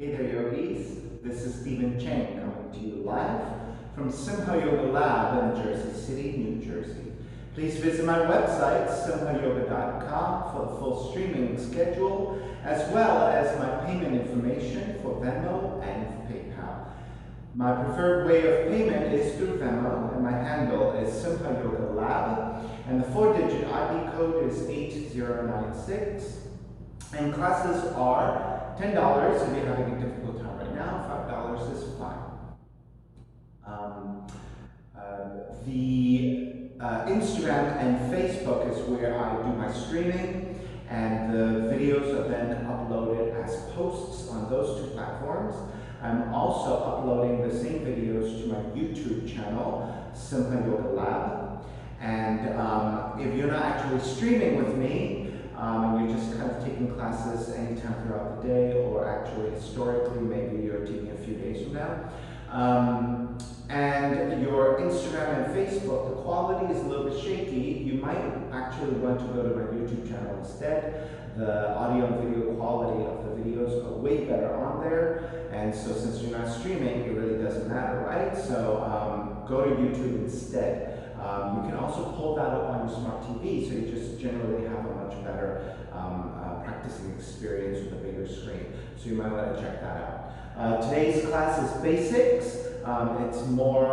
Hey there, yogis. This is Stephen Cheng coming to you live from Simha Yoga Lab in Jersey City, New Jersey. Please visit my website, simhayoga.com, for the full streaming schedule, as well as my payment information for Venmo and for PayPal. My preferred way of payment is through Venmo, and my handle is Simha Yoga Lab, and the 4-digit ID code is 8096. And classes are $10 if you're having a difficult time right now. $5 is fine. The Instagram and Facebook is where I do my streaming, and the videos are then uploaded as posts on those two platforms. I'm also uploading the same videos to my YouTube channel, Simha Yoga Lab. And if you're not actually streaming with me, and you're just kind of taking classes anytime throughout the day, or actually historically, maybe you're taking a few days from now, and your Instagram and Facebook, the quality is a little bit shaky, you might actually want to go to my YouTube channel instead. The audio and video quality of the videos are way better on there, and so since you're not streaming, it really doesn't matter, right? So go to YouTube instead. You can also pull that up on your smart TV, so you just generally have a much better practicing experience with a bigger screen. So you might want to check that out. Today's class is basics. It's more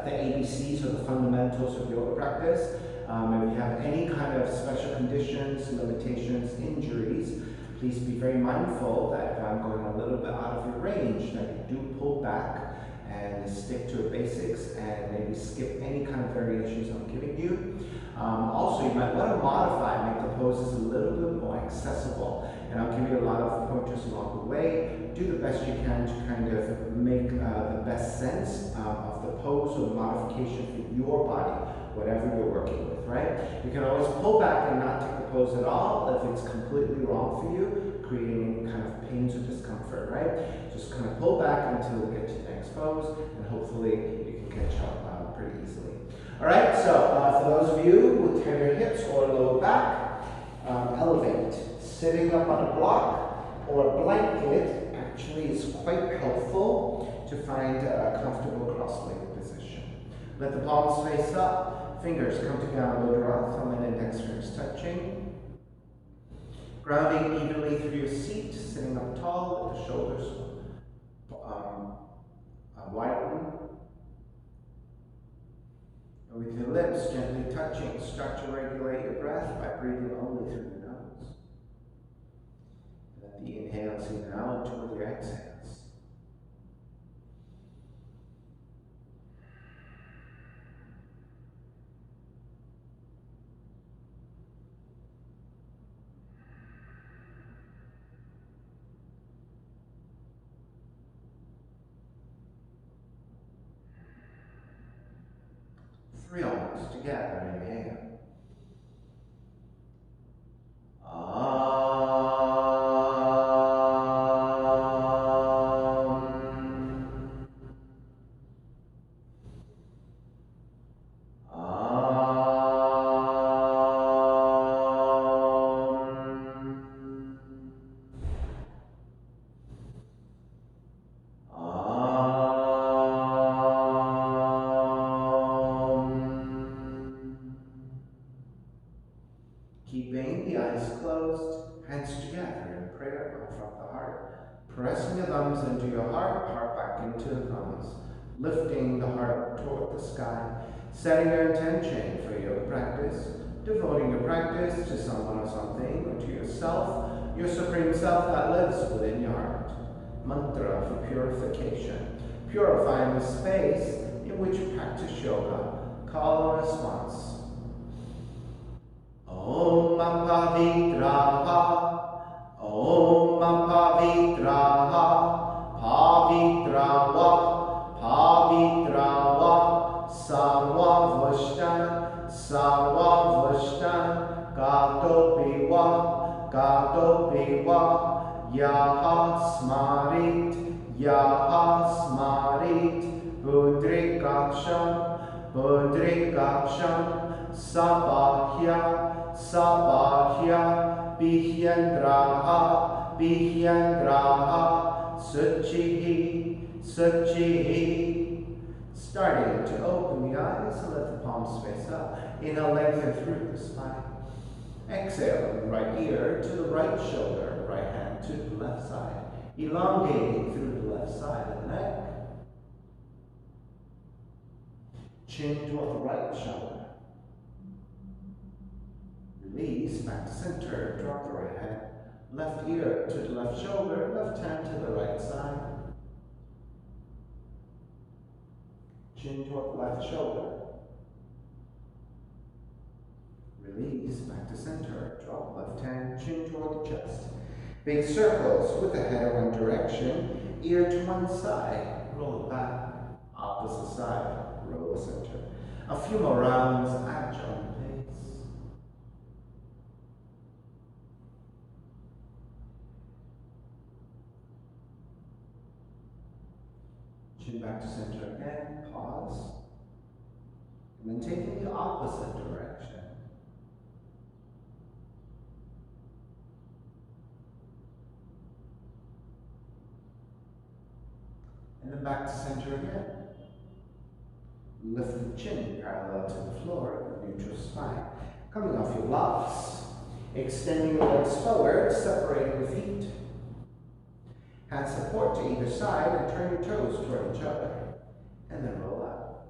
the ABCs, or the fundamentals of yoga practice. If you have any kind of special conditions, limitations, injuries, please be very mindful that if I'm going a little bit out of your range, that you do pull back and stick to the basics, and maybe skip any kind of variations I'm giving you. Also, you might want to modify, make the poses a little bit more accessible, and I'll give you a lot of pointers along the way. Do the best you can to kind of make the best sense of the pose or the modification for your body, whatever you're working with, right? You can always pull back and not take the pose at all if it's completely wrong for you, creating any kind of pains or discomfort, right? Just kind of pull back until we get to the next pose, and hopefully you can catch up pretty easily. All right, so for those of you who tear your hips or lower back, elevate. Sitting up on a block or a blanket actually is quite helpful to find a comfortable cross-legged position. Let the palms face up, fingers come together, lodra, thumb and index fingers touching. Grounding evenly through your seat, sitting up tall with the shoulders widen. And with your lips gently touching, start to regulate your breath by breathing only through your nose. Let the inhales in out with your exhales. Three almost together, inhale. Keeping the eyes closed, hands together in prayer from the heart. Pressing your thumbs into your heart, heart back into the thumbs. Lifting the heart toward the sky. Setting your intention for your practice. Devoting your practice to someone or something, or to yourself, your supreme self that lives within your heart. Mantra for purification. Purifying the space in which you practice yoga. Call and response. Om Pavitraha, Om Pavitraha, Pavitrawa, Pavitrawa, Sarvavashtan, Sarvavashtan, Gatopiwa, Gatopiwa, Yaha Smarit, Yaha Smarit, Budrikaksham, Budrikaksham, Sabahya, Sabahya, Bihyendraha, Bihyandraha Suchihi Suchihi. Starting to open the eyes and let the palms face up. Inhale, lengthen through the spine. Exhale, right ear to the right shoulder, right hand to the left side. Elongating through the left side of the neck. Chin toward the right shoulder. Release, back to center, drop the right hand. Left ear to the left shoulder, left hand to the right side. Chin toward the left shoulder. Release, back to center, drop left hand, chin toward the chest. Big circles with the head in one direction, ear to one side, roll it back, opposite side, roll the center. A few more rounds at your own pace. Chin back to center again, pause. And then taking the opposite direction. And then back to center again. Lift the chin parallel to the floor, neutral spine. Coming off your blocks. Extending the legs forward, separating the feet. Hand support to either side and turn your toes toward each other. And then roll out.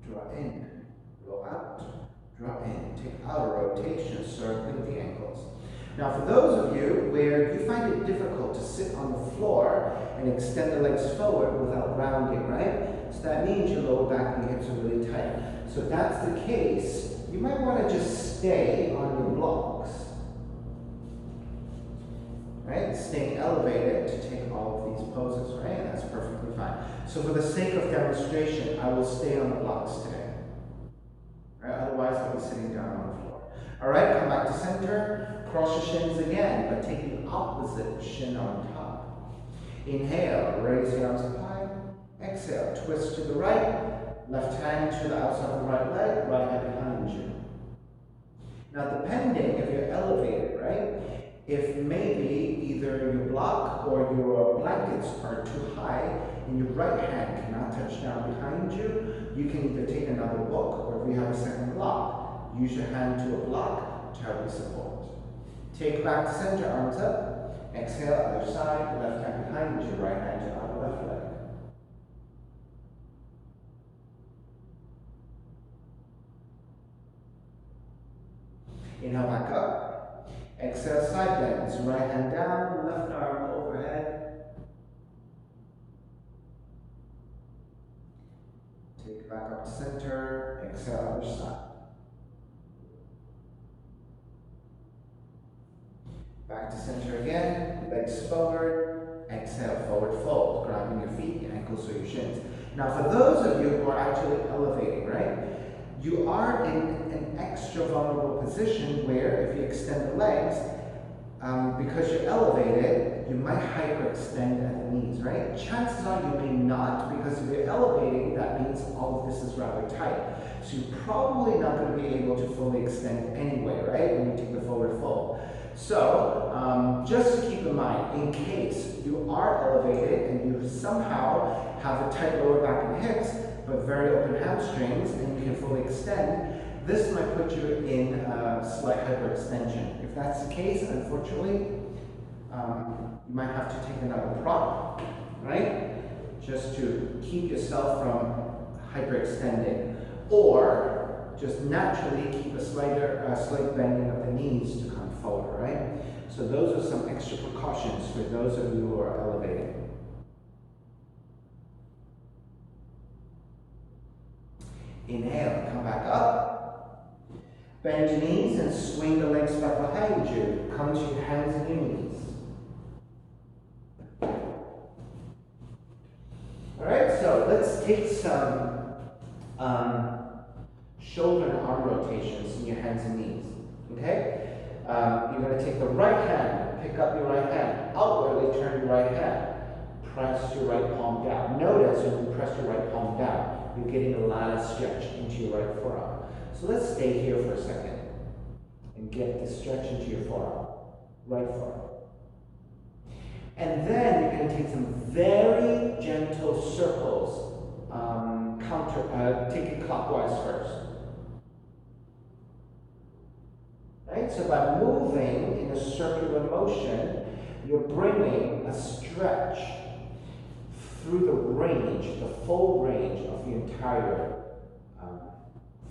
Draw in. Roll out. Draw in. Take outer rotation, circling the ankles. Now for those of you where you find it difficult to sit on the floor and extend the legs forward without rounding, right? So that means your lower back and your hips are really tight. So if that's the case, you might want to just stay on your blocks. Right? Staying elevated to take all of these poses, right? And that's perfectly fine. So for the sake of demonstration, I will stay on the blocks today. Right? Otherwise, I'll be sitting down on the floor. All right, come back to center. Cross your shins again, but take the opposite shin on top. Inhale, raise the arms up high. Exhale, twist to the right. Left hand to the outside of the right leg, right hand behind you. Now, depending if you're elevated, right? If maybe either your block or your blankets are too high and your right hand cannot touch down behind you, you can either take another book or if you have a second block, use your hand to a block to help you support. Take back to center, arms up. Exhale, other side, left hand behind you, right hand to outer left leg. Inhale back up. Exhale, side bends. Right hand down, left arm overhead. Take back up to center. Exhale, other side. Back to center again, legs forward, exhale, forward fold, grabbing your feet, your ankles or your shins. Now for those of you who are actually elevating, right, you are in an extra vulnerable position where if you extend the legs, because you're elevated, you might hyperextend at the knees, right? Chances are you may not, because if you're elevating, that means all of this is rather tight. So you're probably not going to be able to fully extend anyway, right, when you take the forward fold. So, just to keep in mind, in case you are elevated and you somehow have a tight lower back and hips, but very open hamstrings, and you can fully extend, this might put you in a slight hyperextension. If that's the case, unfortunately, you might have to take another prop, right? Just to keep yourself from hyperextending. Or just naturally keep a slight bending of the knees to come forward, right? So those are some extra precautions for those of you who are elevating. Inhale, come back up. Bend your knees and swing the legs back behind you. Come to your hands and your knees. All right, so let's take some shoulder and arm rotations in your hands and knees, okay? You're going to take the right hand, pick up your right hand, outwardly turn your right hand, press your right palm down. Notice when you press your right palm down, you're getting a lot of stretch into your right forearm. So let's stay here for a second and get the stretch into your forearm, right forearm. And then you're going to take some very gentle circles, take it clockwise first. Right? So by moving in a circular motion, you're bringing a stretch through the range, the full range of the entire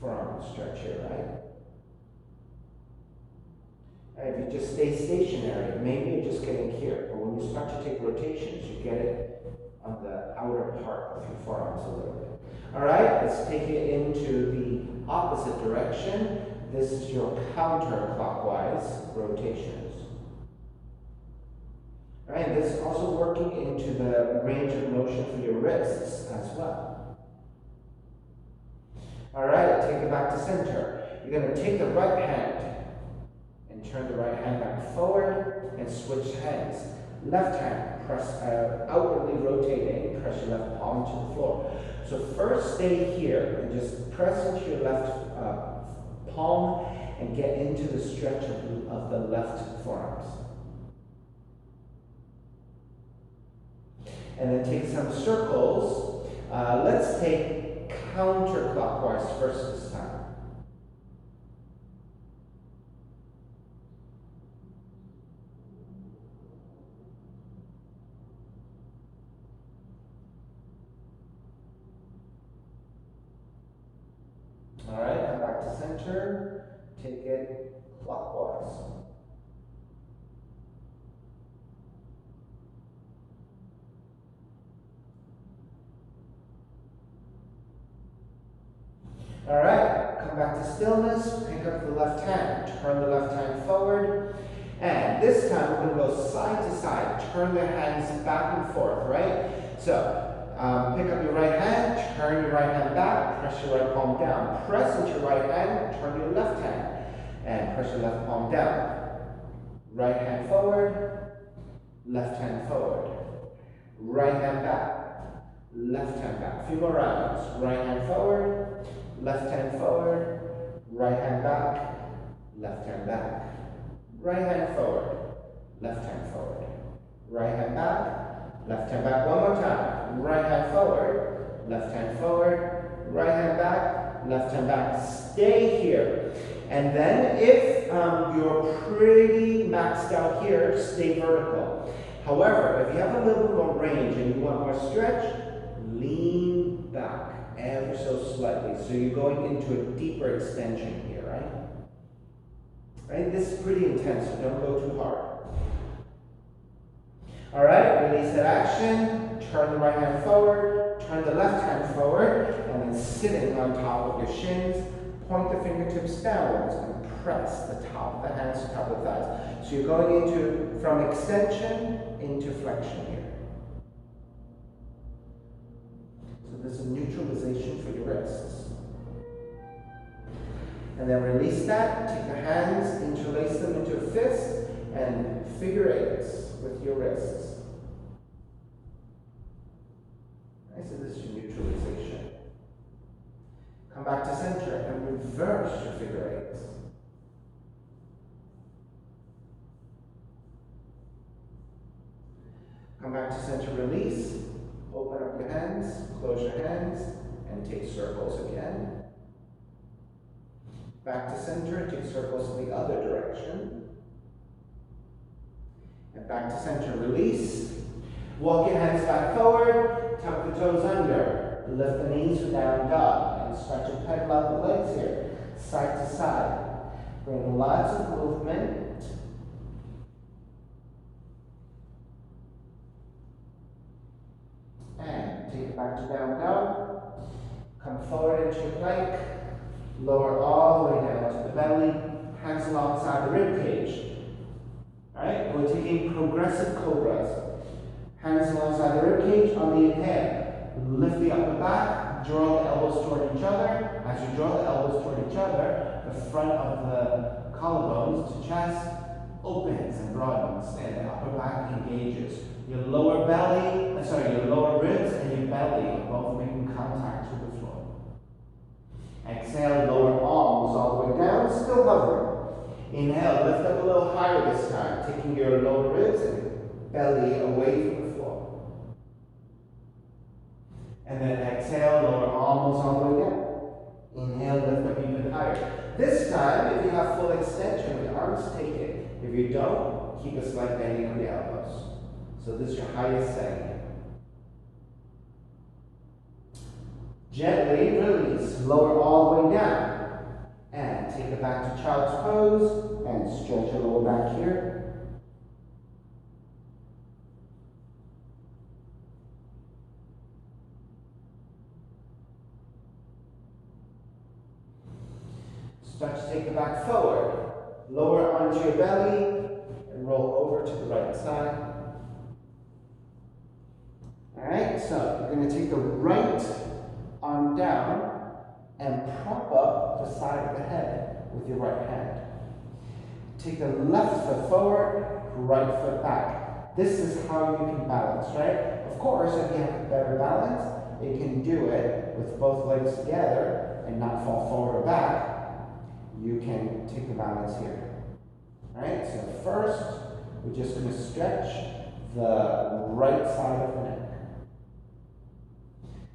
forearm stretch here, right? And if you just stay stationary, maybe you're just getting here, but when you start to take rotations, you get it on the outer part of your forearms a little bit. All right, let's take it into the opposite direction. This is your counterclockwise rotations. All right, this is also working into the range of motion for your wrists as well. All right, take it back to center. You're going to take the right hand and turn the right hand back forward and switch hands. Left hand, press outwardly rotating, press your left palm to the floor. So first stay here and just press into your left palm and get into the stretch of the left forearms. And then take some circles. Let's take counterclockwise first this time. All right, come back to center, take it clockwise. All right, come back to stillness, pick up the left hand, turn the left hand forward, and this time we're going to go side to side, turn the hands back and forth, right? So, pick up your right hand, turn your right hand back, press your right palm down. Press into your right hand, turn your left hand, and press your left palm down. Right hand forward, left hand forward. Right hand back, left hand back. A few more rounds. Right hand forward, left hand forward, right hand back, left hand back. Right hand forward, left hand forward. Right hand back, left hand back. One more time. Right hand forward, left hand forward, right hand back, left hand back. Stay here. And then if you're pretty maxed out here, stay vertical. However, if you have a little bit more range and you want more stretch, lean back ever so slightly. So you're going into a deeper extension here, right? Right? This is pretty intense, so don't go too hard. All right, release that action, turn the right hand forward, turn the left hand forward, and then sitting on top of your shins, point the fingertips downwards and press the top of the hands to the top of the thighs. So you're going from extension into flexion here. So there's a neutralization for your wrists. And then release that, take the hands, interlace them into a fist, and figure eights with your wrists. Right, so this is your neutralization. Come back to center and reverse your figure eights. Come back to center, release, open up your hands, close your hands, and take circles again. Back to center, take circles in the other direction. And back to center, release. Walk your hands back forward, tuck the toes under. Lift the knees for down dog. And start to pedal out the legs here, side to side. Bring lots of movement. And take it back to down dog. Come forward into your plank. Lower all the way down to the belly. Hands alongside the rib cage. Alright, we're taking progressive cobras. Hands alongside the rib cage on the inhale. Lift the upper back, draw the elbows toward each other. As you draw the elbows toward each other, the front of the collarbones to chest opens and broadens, and the upper back engages. Your lower your lower ribs and your belly are both making contact with the floor. Exhale, lower arms all the way down, still hovering. Inhale, lift up a little higher this time, taking your lower ribs and belly away from the floor. And then exhale, lower almost all the way down. Inhale, lift up even higher. This time, if you have full extension of the arms, take it. If you don't, keep a slight bending of the elbows. So this is your highest setting. Gently release, lower all the way down. And take it back to child's pose and stretch your lower back here. Start to take the back forward. Lower onto your belly and roll over to the right side. Alright, so you're going to take the right arm down and prop up the side of the head with your right hand. Take the left foot forward, right foot back. This is how you can balance, right? Of course, if you have better balance, you can do it with both legs together and not fall forward or back. You can take the balance here. Alright, so first, we're just going to stretch the right side of the neck.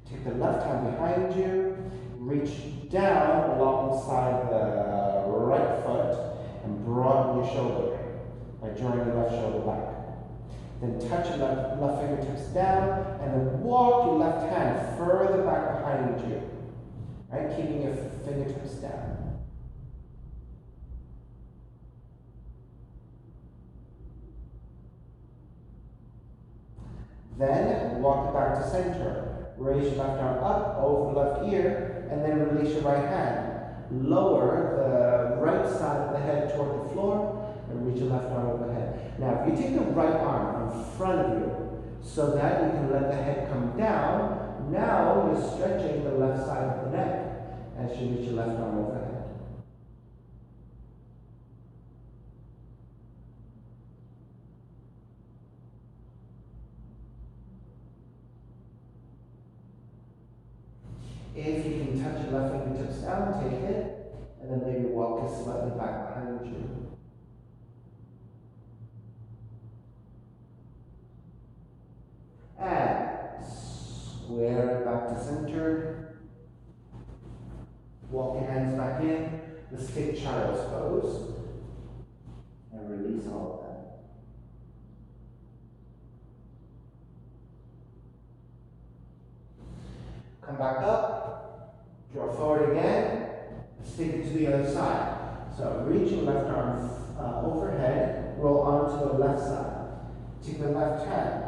Take the left hand behind you, reach down alongside the right foot, and broaden your shoulder by drawing the left shoulder back. Then touch your left fingertips down, and then walk your left hand further back behind you. Right, keeping your fingertips down. Then walk it back to center. Raise your left arm up over the left ear, and then release your right hand. Lower the right side of the head toward the floor, and reach your left arm overhead. Now, if you take the right arm in front of you, so that you can let the head come down, now you're stretching the left side of the neck as you reach your left arm overhead. If you can touch your left fingertips down, take it, and then maybe walk it slightly back behind you. And square it back to center. Walk your hands back in. Let's take child's pose. And release all of that. Come back up, draw forward again, stick it to the other side. So reach your left arm overhead, roll onto the left side. Take the left hand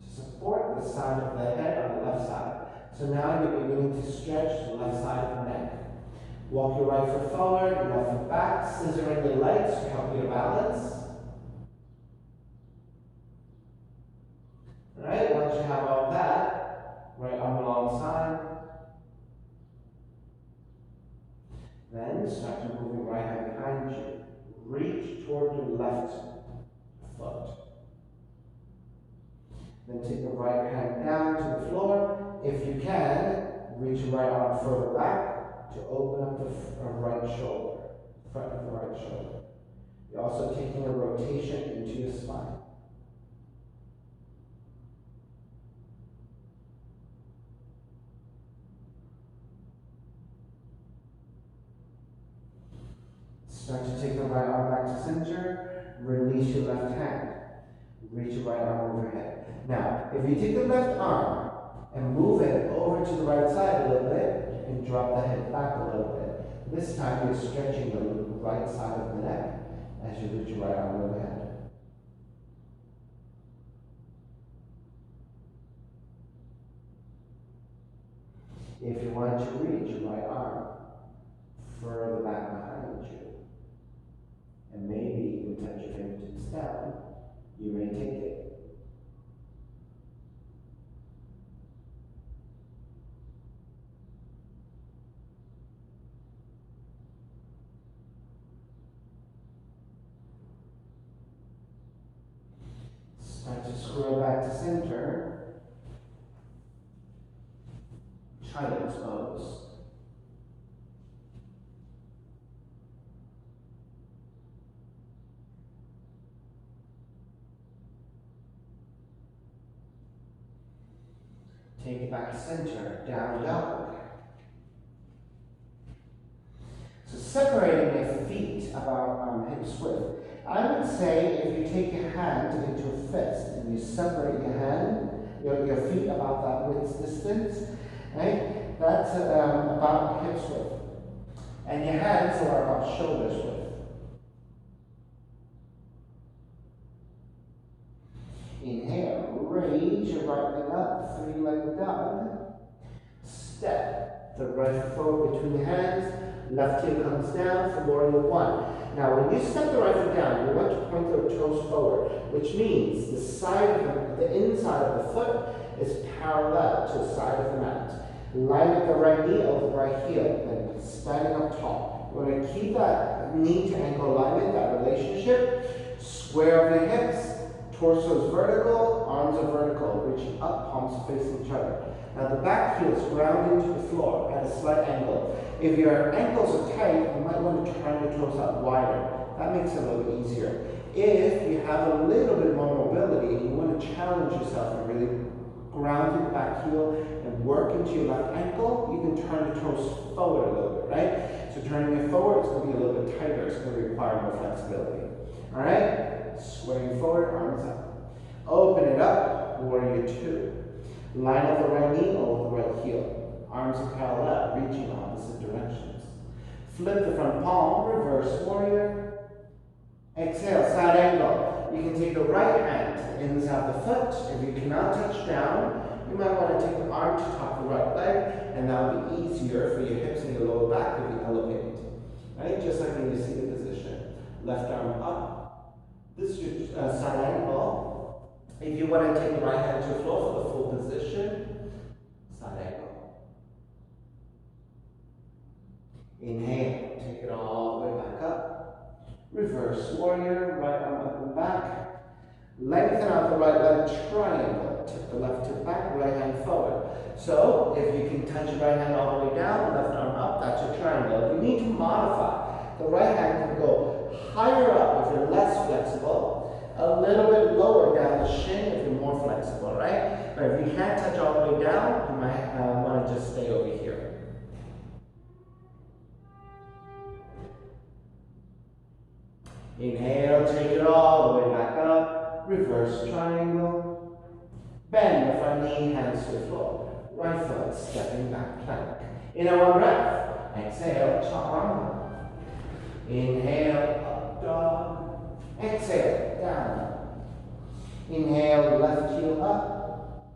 to support the side of the head on the left side. So now you're beginning to stretch the left side of the neck. Walk your right foot forward, left foot back, scissoring your legs to help you to balance. Alright, once you have all that, right arm alongside. Then start to move your right hand behind you. Reach toward your left foot. Then take the right hand down to the floor. If you can, reach your right arm further back to open up the right shoulder, front of the right shoulder. You're also taking a rotation into your spine. Start to take the right arm back to center, release your left hand, reach your right arm overhead. Now, if you take the left arm and move it over to the right side a little bit and drop the head back a little bit, this time you're stretching the right side of the neck as you reach your right arm overhead. If you want to reach your right arm further back behind you, and maybe even touch your fingertips down, you may take it. Start to scroll back to center. Child's pose. Take it back to center, down dog. So separating your feet about hips width. I would say if you take your hand into a fist and you separate your hand, your feet about that width distance, right? That's about hips width. And your hands are about shoulders width. Inhale, raise your right leg up, three-legged dog. Step the right foot forward between the hands, left heel comes down for warrior one. Now when you step the right foot down, you want to point your toes forward, which means the side of the inside of the foot is parallel to the side of the mat. Line up the right knee over the right heel, and standing up tall. We're going to keep that knee to ankle alignment, that relationship. Square over the hips. Torso is vertical, arms are vertical, reaching up, palms facing each other. Now the back heel is grounded into the floor at a slight angle. If your ankles are tight, you might want to turn your toes out wider. That makes it a little bit easier. If you have a little bit more mobility and you want to challenge yourself and really ground your back heel and work into your left ankle, you can turn the toes forward a little bit, right? So turning it forward is going to be a little bit tighter. It's going to require more flexibility. All right? Swaying forward, arms up. Open it up, warrior two. Line up the right knee over the right heel. Arms are parallel, reaching opposite directions. Flip the front palm, reverse warrior. Exhale, side angle. You can take the right hand to the inside the foot. If you cannot touch down, you might want to take the arm to top the right leg, and that will be easier for your hips and your lower back to be elevated. Right? Just like in your seated position. Left arm up. This is your side angle. If you want to take the right hand to the floor for the full position, side angle. Inhale, take it all the way back up. Reverse warrior, right arm up and back. Lengthen out the right leg, triangle. Tip the left hip back, right hand forward. So, if you can touch your right hand all the way down, left arm up, that's your triangle. If you need to modify, the right hand can go higher up if you're less flexible, a little bit lower down the shin if you're more flexible, right? But if you can't touch all the way down, you might want to just stay over here. Inhale, take it all the way back up, reverse triangle. Bend the front knee, hands to the floor. Right foot stepping back, plank. In one breath, exhale, chaturanga. Inhale, up dog. Exhale, down. Inhale, left heel up.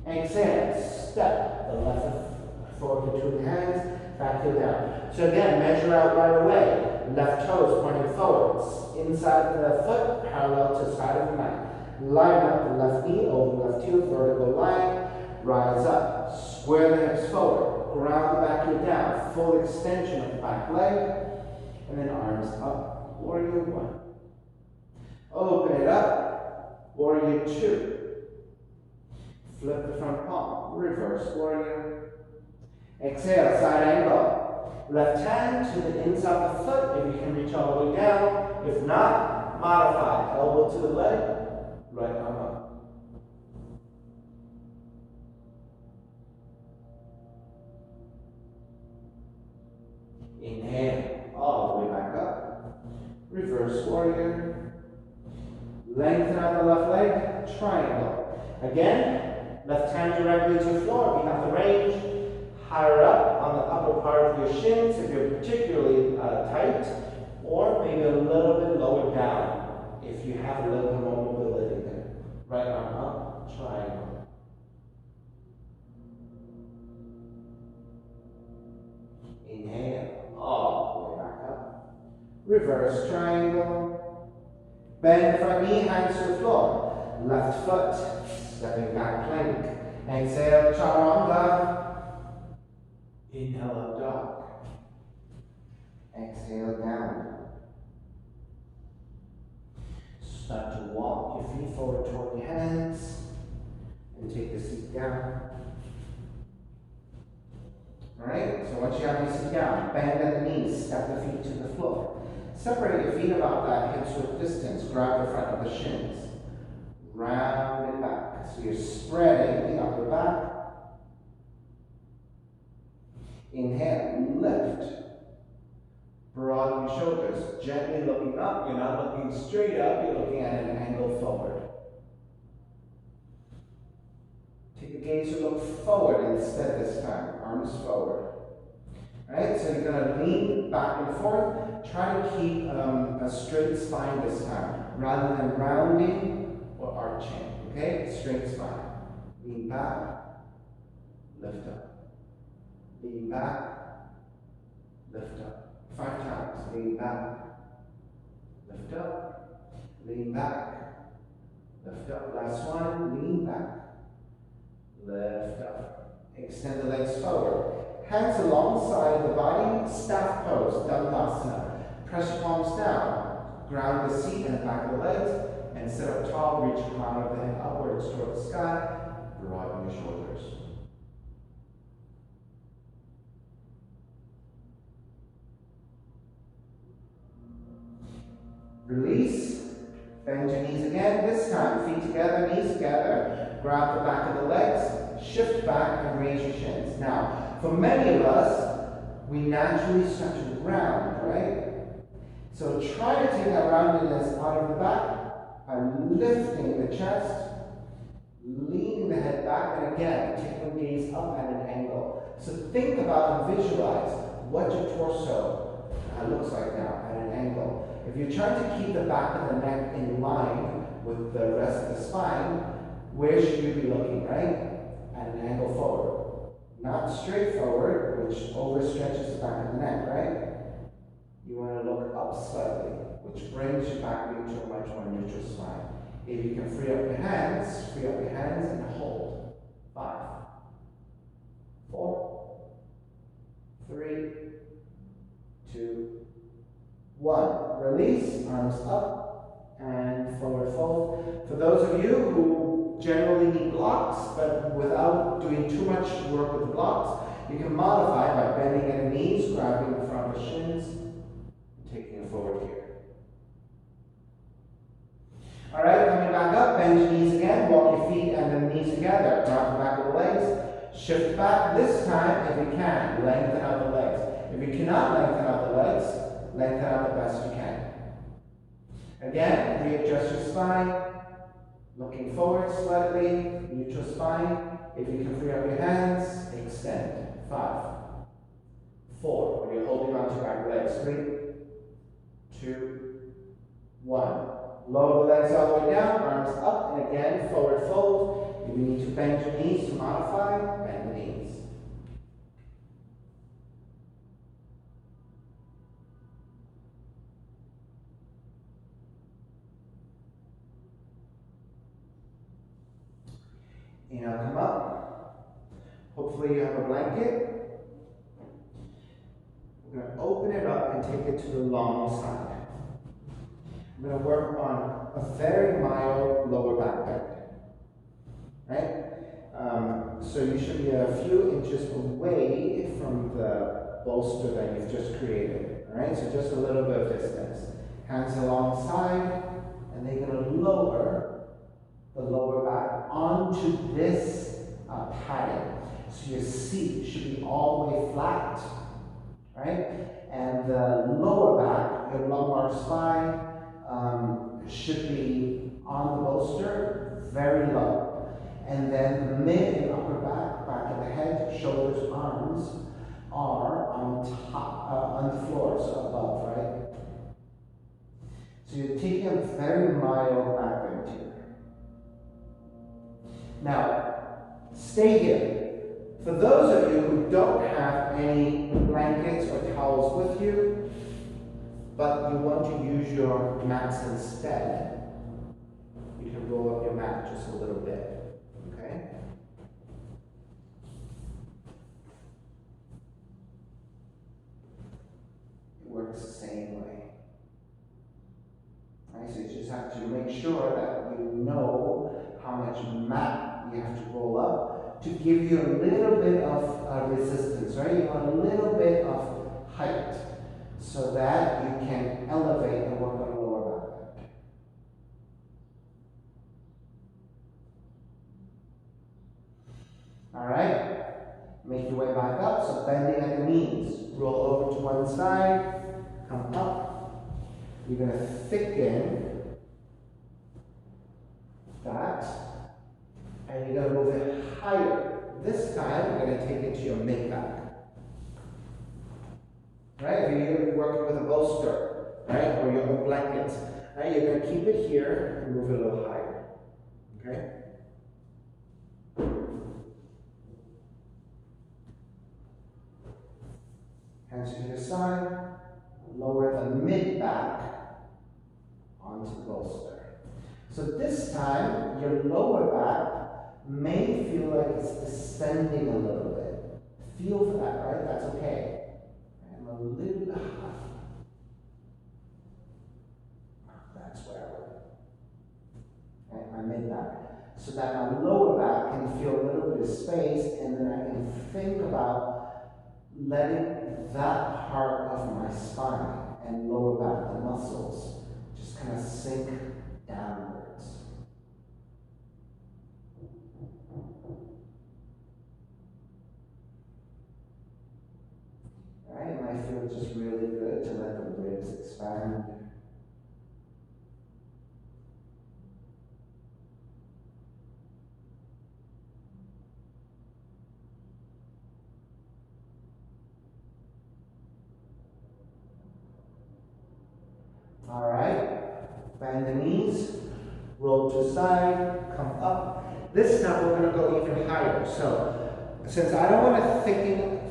Exhale, step the left foot forward between the hands, back heel down. So again, measure out right away. Left toes pointing forwards. Inside the foot, parallel to the side of the mat. Line up the left knee over the left heel, vertical line. Rise up. Square the hips forward. Ground the back heel down. Full extension of the back leg. And then arms up, warrior one. Open it up, warrior two. Flip the front palm, reverse warrior. Exhale, side angle. Left hand to the inside of the foot if you can reach all the way down. If not, modify. Elbow to the leg, right arm up. Inhale. All the way back up. Reverse warrior. Lengthen out the left leg. Triangle. Again, left hand directly to the floor if you have the range. Higher up on the upper part of your shins if you're particularly tight. Or maybe a little bit lower down if you have a little bit more mobility there. Right arm up. Triangle. Inhale. All the way back up. Reverse triangle. Bend the front knee, hands to the floor. Left foot, stepping back plank. Exhale, chaturanga. Inhale, up dog. Exhale, down. Start to walk your feet forward toward your hands. And take the seat down. Alright, so once you have your seat down, bend at the knees, step the feet to the floor. Separate your feet about that hips width distance, grab the front of the shins. round and back. So you're spreading the upper back. Inhale, lift. Broaden your shoulders, gently looking up. You're not looking straight up, you're looking at an angle forward. Take a gaze or look forward instead this time, arms forward. Right, so you're going to lean back and forth. Try to keep a straight spine this time, rather than rounding or arching. Okay, straight spine. Lean back, lift up. Lean back, lift up. 5 times. Lean back, lift up, lean back, lift up. Last one, lean back, lift up. Extend the legs forward. Hands alongside the body, staff pose, Dandasana. Press your palms down. Ground the seat and back of the legs, and sit up tall. Reach the crown of the head upwards toward the sky. Broaden your shoulders. Release. Bend your knees again. This time, feet together, knees together. Grab the back of the legs. Shift back and raise your shins. Now, for many of us, we naturally start to round, right? So try to take that roundedness out of the back by lifting the chest, leaning the head back, and again, taking the gaze up at an angle. So think about and visualize what your torso looks like now at an angle. If you're trying to keep the back of the neck in line with the rest of the spine, where should you be looking, right? At an angle forward. Not straight forward, which overstretches the back of the neck, right? You want to look up slightly, which brings you back into a much more neutral spine. If you can free up your hands and hold. 5, 4, 3, 2, 1. Release, arms up and forward fold. For those of you who generally need blocks, but without doing too much work with the blocks, you can modify by bending at the knees, grabbing the front of the shins, and taking it forward here. All right, coming back up, bend your knees again, walk your feet and the knees together. Grab the back of the legs, shift back. This time, if you can, lengthen out the legs. If you cannot lengthen out the legs, lengthen out the best you can. Again, readjust your spine, looking forward slightly, neutral spine. If you can free up your hands, extend. 5, 4. When you're holding on to back legs. 3, 2, 1. Lower the legs all the way down, arms up, and again, forward fold. If you need to bend your knees to modify, bend the knees. Inhale, come up. Hopefully you have a blanket. We're going to open it up and take it to the long side. I'm going to work on a very mild lower back bend. Right? So you should be a few inches away from the bolster that you've just created. Alright? So just a little bit of distance. Hands alongside, and then you're going to lower the lower back onto this padding. So your seat should be all the way flat. Right? And the lower back, your lumbar spine, should be on the bolster, very low. And then the mid and upper back of the head, shoulders, arms are on top, on the floor, so above, right? So you're taking a very mild back bend here. Now, stay here. For those of you who don't have any blankets or towels with you, but you want to use your mats instead, you can roll up your mat just a little bit, okay? It works the same way. Right, so you just have to make sure that you know how much mat you have to roll up to give you a little bit of resistance, right? You want a little bit of height, so that you can elevate and work on the lower back bend. right? Make your way back up, so bending at the knees. Roll over to one side, come up. You're going to thicken that, and you're going to move it higher. This time, you're going to take it to your mid-back. Right? If you're working with a bolster, right, or your own blanket, right, you're going to keep it here and move it a little higher. Okay? Hands to your side, lower the mid-back onto the bolster. So this time, your lower back may feel like it's descending a little bit. Feel for that, right? That's okay. And a little bit high. That's where I would. And my mid-back. So that my lower back can feel a little bit of space, and then I can think about letting that part of my spine and lower back, the muscles, just kind of sink downwards. All right, it might feel just really good to let the ribs expand. All right, bend the knees, roll to the side, come up. This time we're going to go even higher. So since I don't want to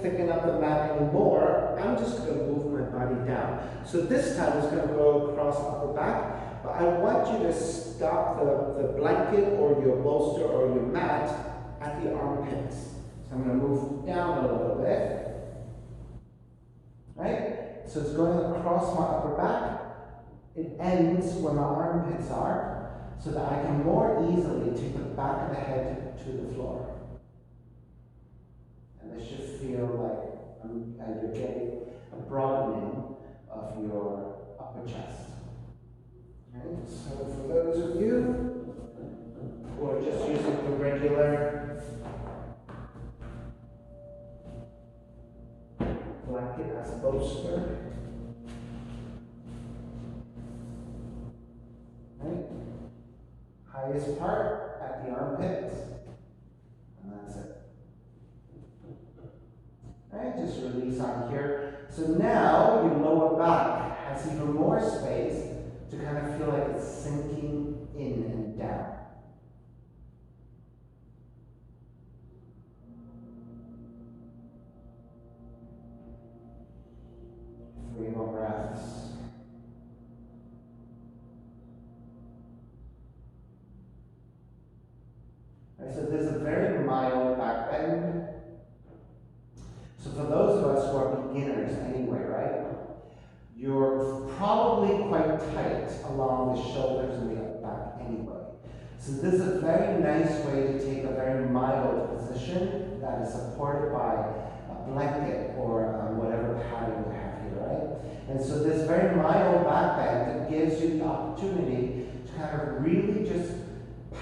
thicken up the mat anymore, I'm just going to move my body down. So this time it's going to go across upper back, but I want you to stop the blanket or your bolster or your mat at the armpits. So I'm going to move down a little bit. Right? So it's going across my upper back. It ends where my armpits are, so that I can more easily take the back of the head to the floor. And this should feel like you're getting a broadening of your upper chest. Okay? So for those of you who are just using the regular blanket as a bolster, right? Highest part at the armpits, and that's it. Right, just release on here. So now your lower back has even more space to kind of feel like it's sinking in and down. 3 more breaths. Right, so there's a very mild back bend. So for those of us who are beginners anyway, right? You're probably quite tight along the shoulders and the back anyway. So this is a very nice way to take a very mild position that is supported by a blanket or whatever padding you have here, right? And so this very mild back bend that gives you the opportunity to kind of really just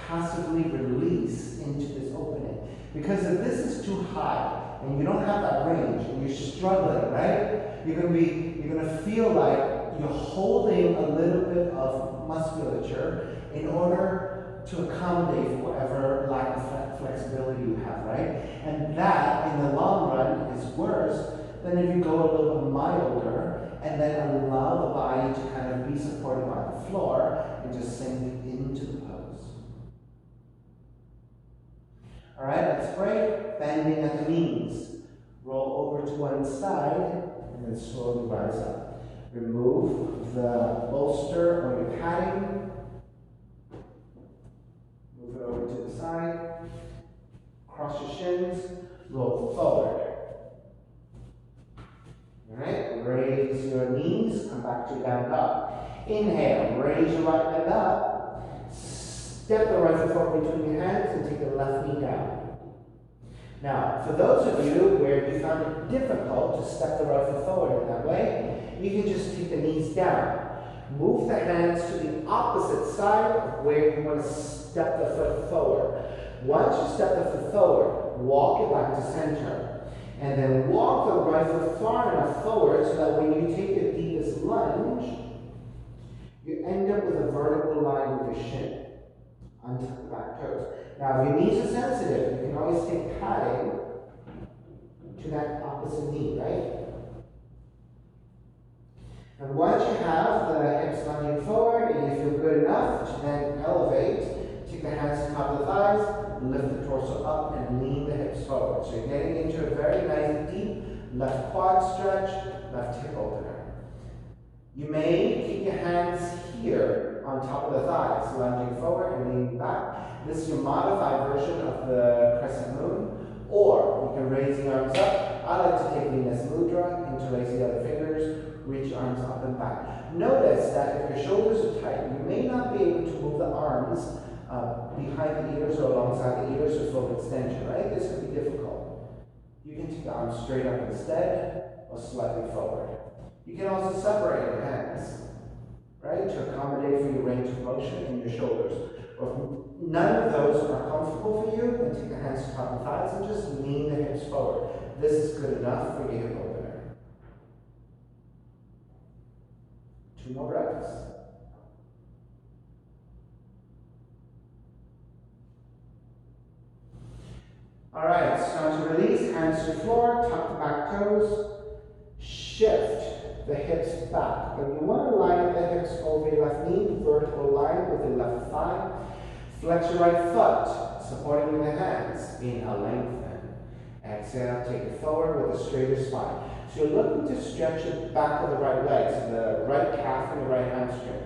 passively release into this opening. Because if this is too high and you don't have that range and you're struggling, right? You're gonna feel like you're holding a little bit of musculature in order to accommodate for whatever lack of flexibility you have, right? And that, in the long run, is worse than if you go a little bit milder and then allow the body to kind of be supported by the floor and just sink into the pose. All right, let's break. Bending at the knees. Roll over to one side and then slowly rise up. Remove the bolster or your padding. Move it over to the side. Cross your shins. Roll forward. All right, raise your knees. Come back to down dog. Inhale, raise your right leg up. Step the right foot forward between your hands and take the left knee down. Now, for those of you where you found it difficult to step the right foot forward in that way, you can just take the knees down. Move the hands to the opposite side of where you want to step the foot forward. Once you step the foot forward, Walk it back to center. And then walk the right foot far enough forward so that when you take your deepest lunge, you end up with a vertical line with your shin. Untuck the back toes. Now, if your knees are sensitive, you can always take padding to that opposite knee, right? And once you have the hips lunging forward and you feel good enough to then elevate, take the hands to the top of the thighs, lift the torso up and lean the hips forward. So you're getting into a very nice deep left quad stretch, left hip opener. You may keep your hands here on top of the thighs, lunging forward and leaning back. This is your modified version of the crescent moon. Or you can raise the arms up. I like to take Venus Mudra, interlace the other fingers, reach your arms up and back. Notice that if your shoulders are tight, you may not be able to move the arms behind the ears or alongside the ears for full extension, right? This could be difficult. You can take the arms straight up instead or slightly forward. You can also separate your hands, right, to accommodate for your range of motion in your shoulders. Or if none of those are comfortable for you, then take the hands to top of the thighs and just lean the hips forward. This is good enough for your hip opener. 2 more breaths. All right, start to release, hands to the floor, tuck the back toes, shift the hips back. But you want to line the hips over your left knee, vertical line with your left thigh. Flex your right foot, supporting with the hands. Inhale, lengthen. Exhale, take it forward with a straighter spine. So you're looking to stretch the back of the right leg, so the right calf and the right hamstrings.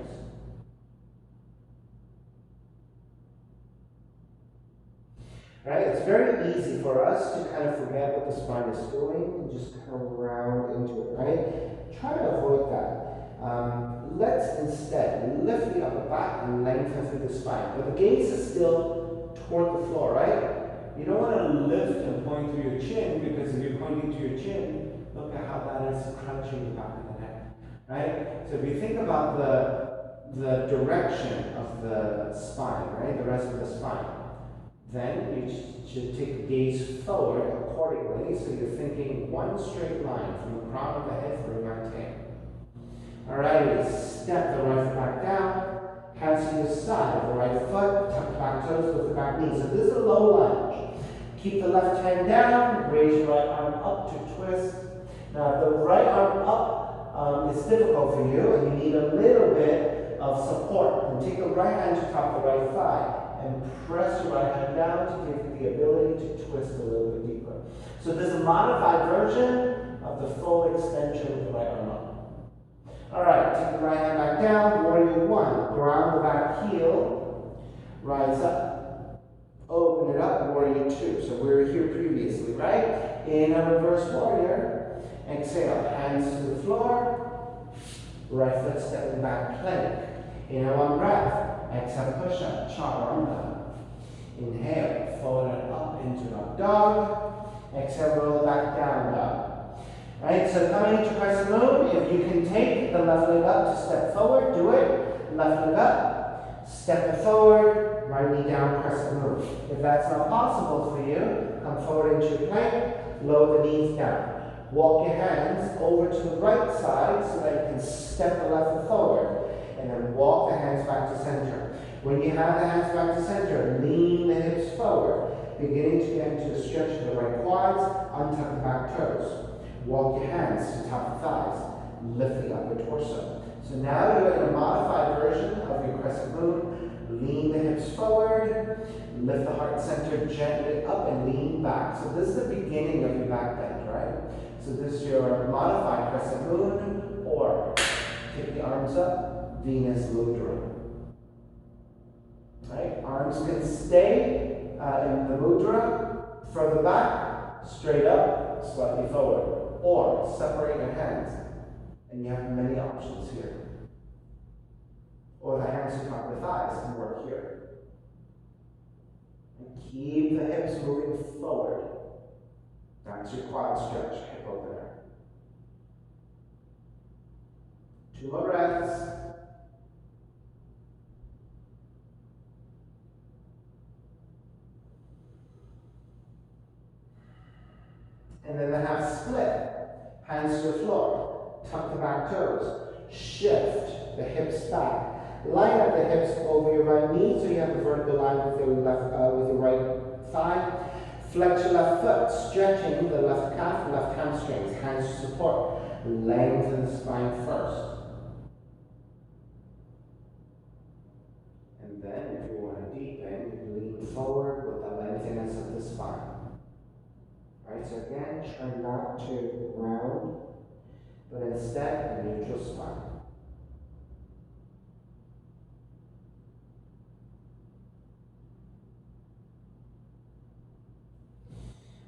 Right? It's very easy for us to kind of forget what the spine is doing and just kind of round into it, right? Try to avoid that. Let's instead lift the upper back and lengthen through the spine. But the gaze is still toward the floor, right? You don't want to lift and point through your chin, because if you're pointing to your chin, look at how that is crunching the back of the neck, right? So if you think about the direction of the spine, right, the rest of the spine, then you should take the gaze forward accordingly, so you're thinking one straight line from the crown of the head through my tail. Alrighty, step the right foot back down, hands to the side of the right foot, tuck the back toes with the back knee. So this is a low lunge. Keep the left hand down, raise your right arm up to twist. Now, if the right arm up is difficult for you and you need a little bit of support, then take the right hand to top of the right thigh and press your right hand down to give you the ability to twist a little bit deeper. So this is a modified version of the full extension with the right arm up. All right, take the right hand back down, warrior 1. Ground the back heel, rise up, open it up, warrior 2. So we were here previously, right? In a reverse warrior, exhale, hands to the floor, right foot stepping back, plank. Inhale, 1 breath, exhale, push up, chaturanga. Inhale, fold it up into up dog, exhale, roll back down dog. Right, so coming into crescent moon, if you can take the left leg up to step forward, do it. Left leg up, step it forward, right knee down, crescent moon. If that's not possible for you, come forward into your plank, lower the knees down. Walk your hands over to the right side so that you can step the left foot forward, and then walk the hands back to center. When you have the hands back to center, lean the hips forward, beginning to get into the stretch of the right quads, untuck the back toes. Walk your hands to top of thighs, lift the upper torso. So now you're in a modified version of your crescent moon. Lean the hips forward, lift the heart center gently up and lean back. So this is the beginning of your back bend, right? So this is your modified crescent moon, or take the arms up, Venus Mudra. Right? Arms can stay in the mudra, further back, straight up, slightly forward. Or separate your hands, and you have many options here. Or the hands to top of the thighs can work here. And keep the hips moving forward. That's your quad stretch, hip opener. 2 more breaths. And then the half split. Hands to the floor. Tuck the back toes. Shift the hips back. Line up the hips over your right knee so you have a vertical line with your with your right thigh. Flex your left foot, stretching the left calf, left hamstrings. Hands to support. Lengthen the spine first. And then, if you want to deepen, you lean forward with the lengthiness of the spine. Alright, so again, try not to round, but instead a neutral spine.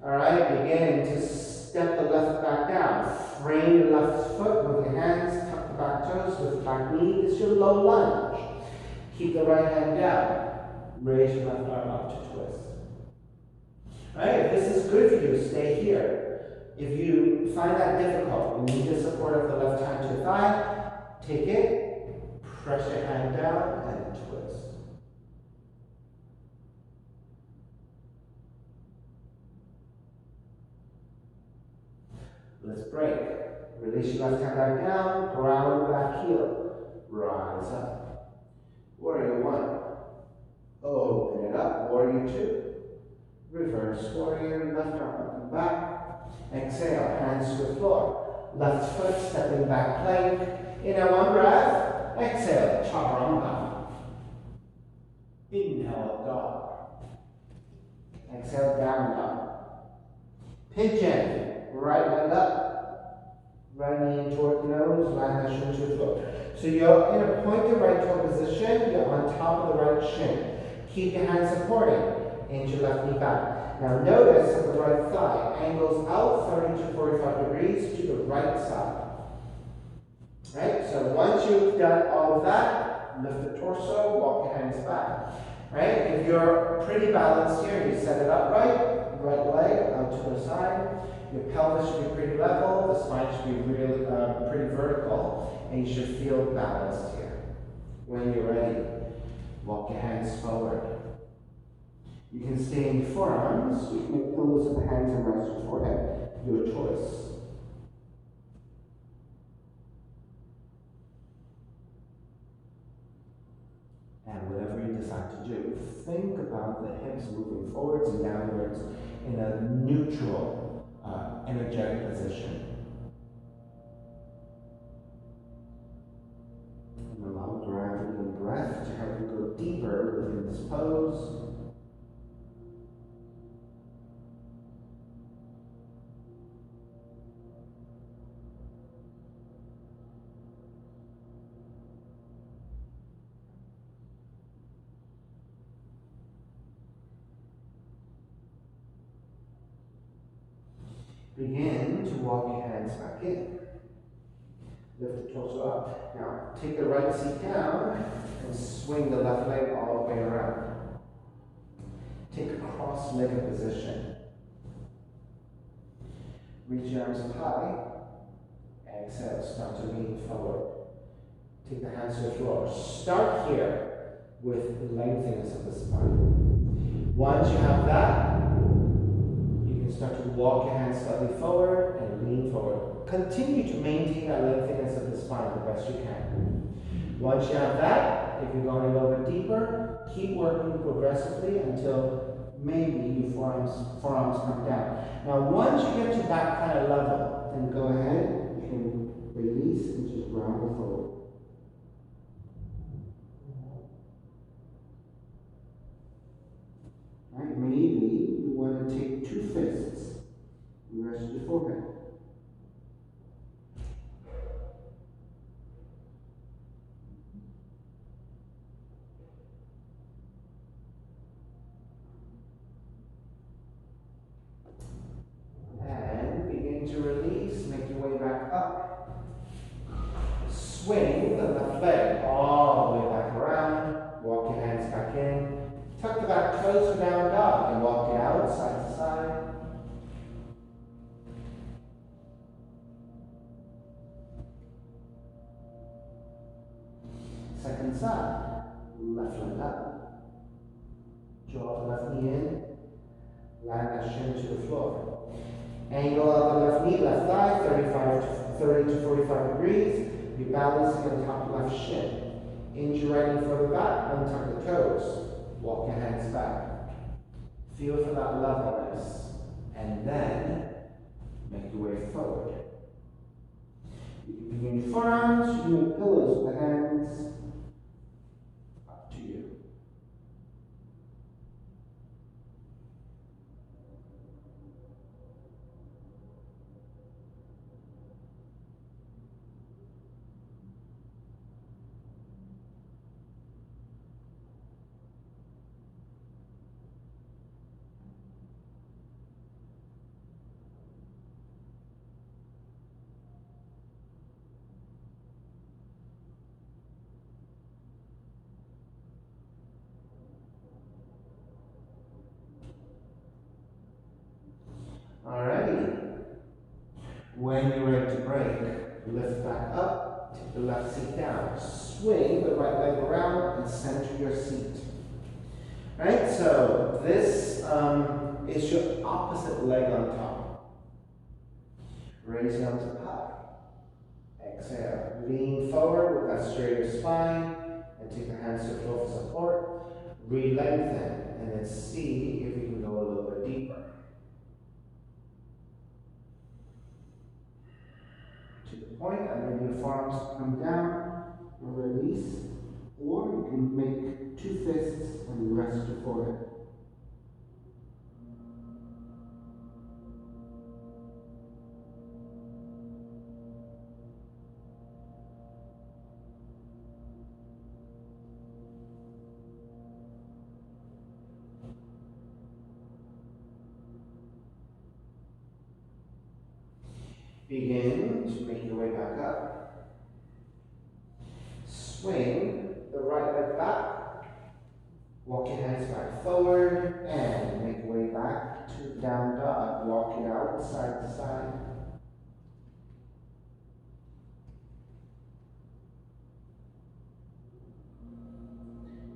Alright, begin to step the left back down. Frame your left foot with your hands, tuck the back toes with the back knee. This is your low lunge. Keep the right hand down. Raise your left arm up to twist. Alright, if this is good for you, stay here. If you find that difficult, you need the support of the left hand to your thigh, take it, press your hand down, and twist. Let's break. Release your left hand back down, ground the back heel, rise up. Warrior one. Open it up, warrior two. Reverse warrior, left arm up and back. Exhale, hands to the floor. Left foot stepping back plank. Inhale, one breath. Exhale, chaturanga. Inhale, dog. Exhale, down dog. Pigeon. Right leg up, right knee toward the nose, line that shin to the floor. So you're in a pointed right toe position, you're on top of the right shin. Keep your hands supporting, inch your left knee back. Now notice that the right thigh angles out 30 to 45 degrees to the right side. Right, so once you've done all of that, lift the torso, walk your hands back. Right, if you're pretty balanced here, you set it up right leg out to the side. Your pelvis should be pretty level, the spine should be really pretty vertical, and you should feel balanced here. When you're ready, walk your hands forward. You can stay in forearms, you can make pillows of the hands and rest your forehead, your choice. And whatever you decide to do, think about the hips moving forwards and downwards in a neutral, energetic position. And allow gravity and breath to help you go deeper within this pose. Begin to walk your hands back in. Lift the torso up. Now, take the right seat down and swing the left leg all the way around. Take a cross-legged position. Reach your arms up high. Exhale, start to lean forward. Take the hands to the floor. Start here with the lengthiness of the spine. Once you have that, start to walk your hands slightly forward and lean forward. Continue to maintain that lengthiness of the spine the best you can. Once you have that, if you're going a little bit deeper, keep working progressively until maybe your forearms come down. Now, once you get to that kind of level, then go ahead, you can release and just ground it forward. Right, maybe you want to take two fists and rest your forehead. And begin to release, make your way back up. Swing the left leg all the way back around, walk your hands back in. Tuck the back toes for down dog and walk it out side to side. Second side, left leg up. Draw the left knee in, land that shin to the floor. Angle of the left knee, left thigh, 30 to 45 degrees. You're balancing on top of left shin. Inch your right knee further back, untuck the toes. Walk your hands back. Feel for that levelness. And then make your way forward. You can begin your forearms, you can make pillows with the hands. Up to you. Alrighty. When you're ready to break, lift back up, take the left seat down. Swing the right leg around and center your seat. Right, so this is your opposite leg on top. Raise your arms up high. Exhale. Lean forward with that straighter spine and take the hands to the floor for support. Re-lengthen and then see if you can go a little bit deeper. To the point, and then your forearms come down and release. Or you can make two fists and rest your forehead. Begin to make your way back up. Swing the right leg back. Walk your hands back forward and make your way back to down dog. Walk it out side to side.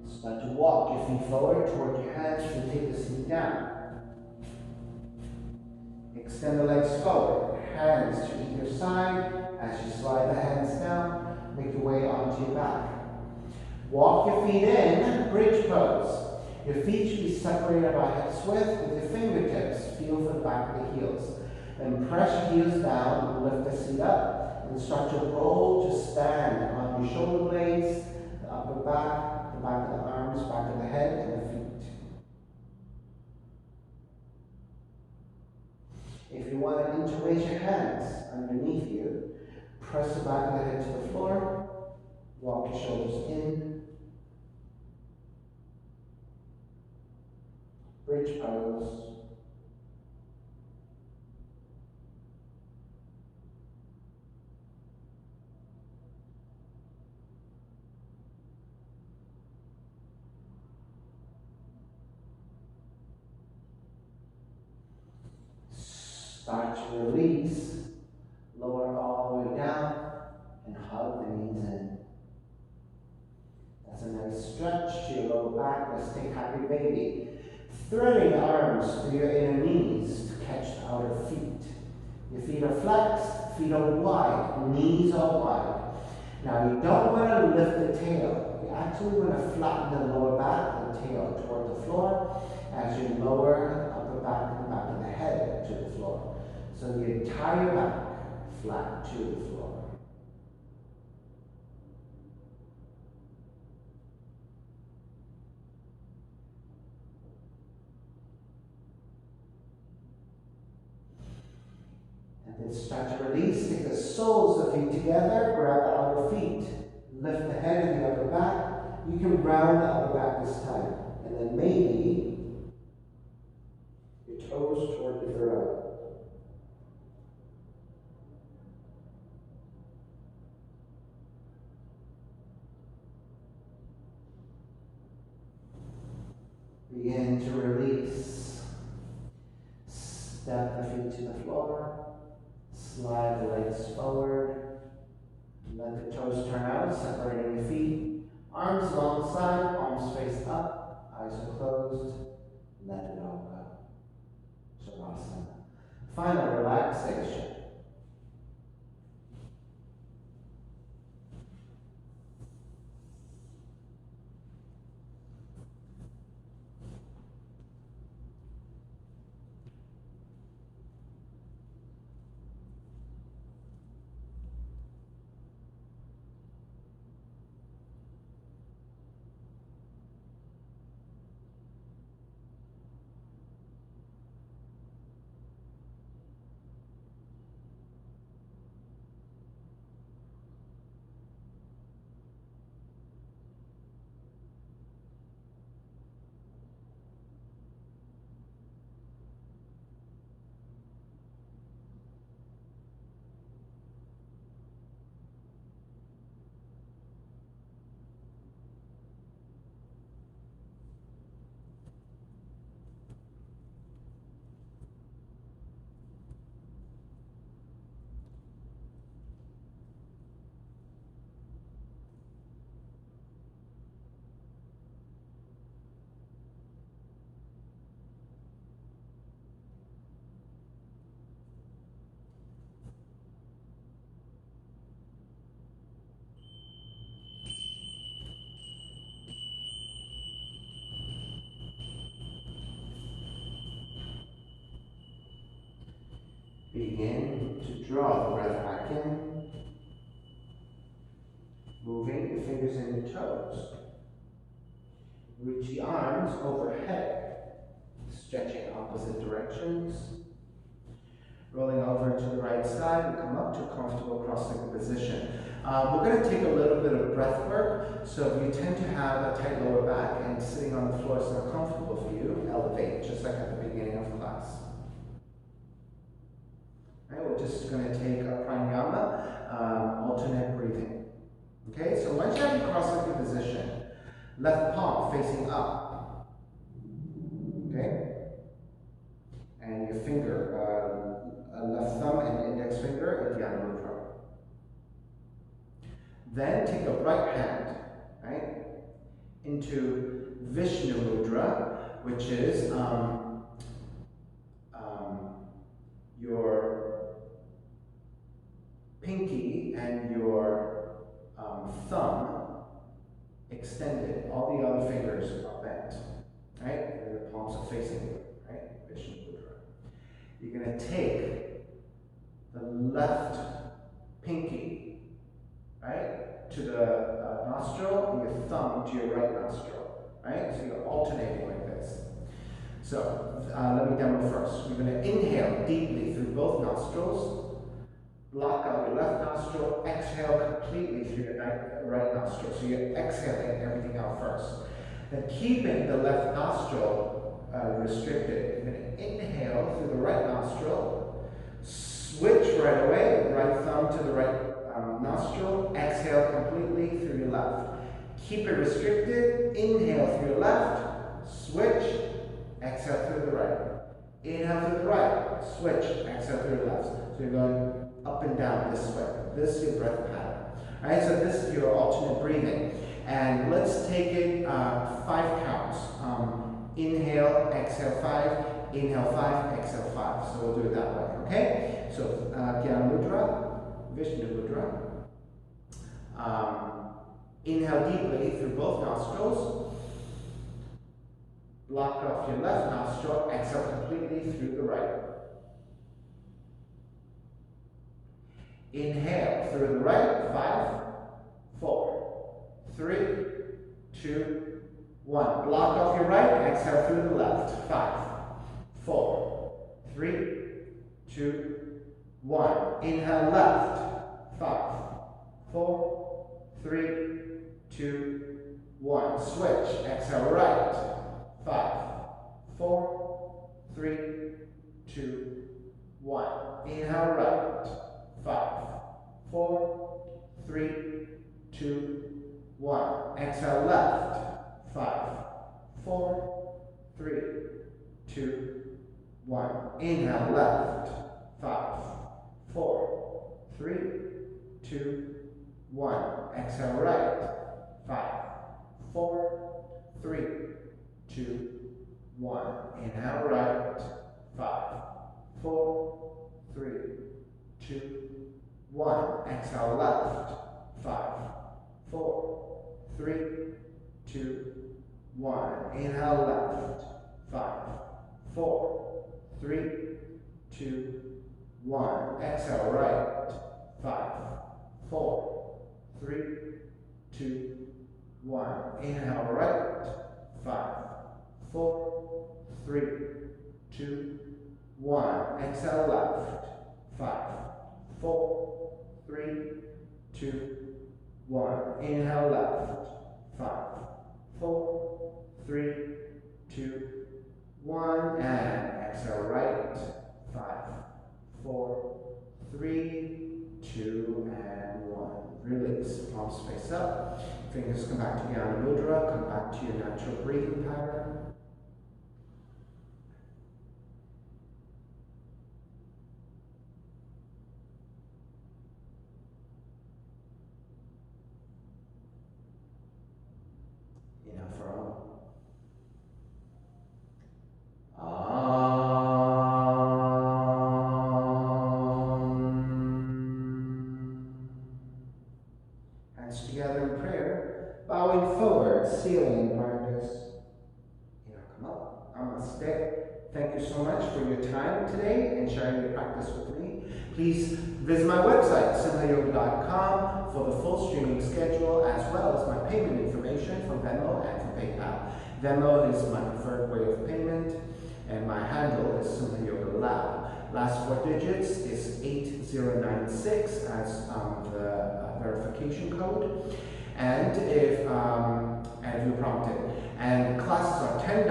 Start to walk your feet forward toward your hands and take the seat down. Extend the legs forward, hands to either side. As you slide the hands down, make your way onto your back. Walk your feet in, bridge pose. Your feet should be separated by hips width with your fingertips. Feel for the back of the heels. Then press your heels down, lift the seat up, and start to roll to stand on your shoulder blades, the upper back, the back of the arms, back of the head, and the feet. If you want to interlace your hands underneath you, press the back of the head to the floor, walk your shoulders in, bridge pose. Start to release, lower all the way down, and hug the knees in. That's a nice stretch to your lower back. Let's take happy baby. Threading arms through your inner knees to catch the outer feet. Your feet are flexed, feet are wide, knees are wide. Now you don't want to lift the tail. You actually want to flatten the lower back, the tail toward the floor, as you lower the upper back and the back of the head to the floor. So the entire back flat to the floor. And then start to release. Take the soles of feet together, grab the outer feet. Lift the head and the upper back. You can round the upper back this time. And then maybe your toes toward the third eye. Begin to release. Step the feet to the floor. Slide the legs forward. Let the toes turn out, separating the feet. Arms alongside, palms face up, eyes are closed. Let it all go. Shavasana. Final relaxation. Begin to draw the breath back in, moving the fingers and the toes. Reach the arms overhead, stretching opposite directions. Rolling over to the right side, we come up to a comfortable cross-legged position. We're going to take a little bit of breath work, so if you tend to have a tight lower back and sitting on the floor is not comfortable for you, elevate, just like at the beginning of class. All right, we're just going to take a pranayama, alternate breathing. Okay, so once you have your cross-legged position, left palm facing up. Okay, and your finger, left thumb and index finger in Dhyana Mudra. Then take the right hand, right, into Vishnu Mudra, which is your pinky and your thumb extended. All the other fingers are bent, right? And the palms are facing you, right? Vishnu Mudra. You're going to take the left pinky, right, to the nostril, and your thumb to your right nostril, right? So you're alternating like this. So let me demo first. We're going to inhale deeply through both nostrils, block out your left nostril, exhale completely through your right nostril. So you're exhaling everything out first. Then keeping the left nostril restricted, you're going to inhale through the right nostril, switch right away, right thumb to the right nostril, exhale completely through your left. Keep it restricted, inhale through your left, switch, exhale through the right. Inhale through the right, switch, exhale through the left. So you're going up and down this way. This is your breath pattern. All right, so this is your alternate breathing. And let's take it 5 counts. Inhale, exhale 5, inhale 5, exhale 5. So we'll do it that way, okay? So Dhyana Mudra, Vishnu Mudra. Inhale deeply through both nostrils. Block off your left nostril, exhale completely through the right. Inhale through the right, 5, 4, 3, 2, 1. Block off your right, exhale through the left, 5, 4, 3, 2, 1. Inhale left, 5, 4, 3, 2, 1. Switch, exhale right, 5, 4, 3, 2, 1. Inhale right, 5, 4, 3, 2, 1. Exhale left, 5, 4, 3, 2, 1. Inhale left, 5, 4, 3, 2, 1. Exhale right, 5, 4, 3, 2, 1. Inhale right, 5, 4, 3, 2, 1. Exhale, left. 5, 4, 3, 2, 1. Inhale, left. 5, 4, 3, 2, 1. Exhale, right. 5, 4, 3, 2, 1. Inhale, right. 5, 4, 3, 2, 1. Exhale, left. 5, 4, 3, 2, 1. Inhale, left. 5, 4, 3, 2, 1. And exhale, right. 5, 4, 3, 2, and 1. Release. Palms face up. Fingers come back to Jnana Mudra. Come back to your natural breathing pattern. Enough for all. Hands together in prayer, bowing forward, sealing practice. Come up. Namaste. Thank you so much for your time today and sharing your practice with me. Please visit my website, simhayoga.com, for the full streaming schedule as well as my payment information from Venmo and from PayPal. Venmo is my preferred way of payment, and my handle is Simha Yoga Lab. Last 4 digits is 8096 as the verification code. And if you're prompted. And classes are $10.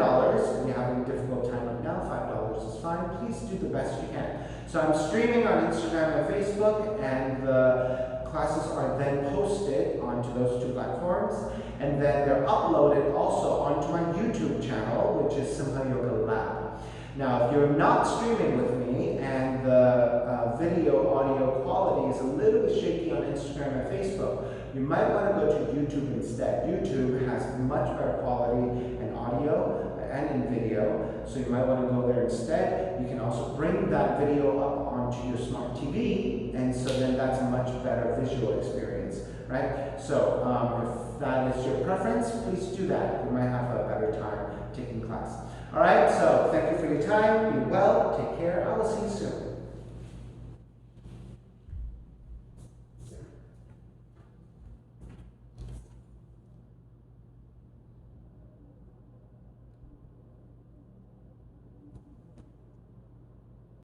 If you're having a difficult time right now, $5 is fine. Please do the best you can. So I'm streaming on Instagram and Facebook, and the classes are then posted onto those 2 platforms. And then they're uploaded also onto my YouTube channel, which is Simha Yoga Lab. Now, if you're not streaming with me and the video audio quality is a little bit shaky on Instagram and Facebook, you might want to go to YouTube instead. YouTube has much better quality in audio and in video, so you might want to go there instead. You can also bring that video up onto your smart TV, and so then that's a much better visual experience, right? So if that is your preference, please do that. You might have a better time taking class. All right, so thank you for your time. Be well, take care. I will see you soon.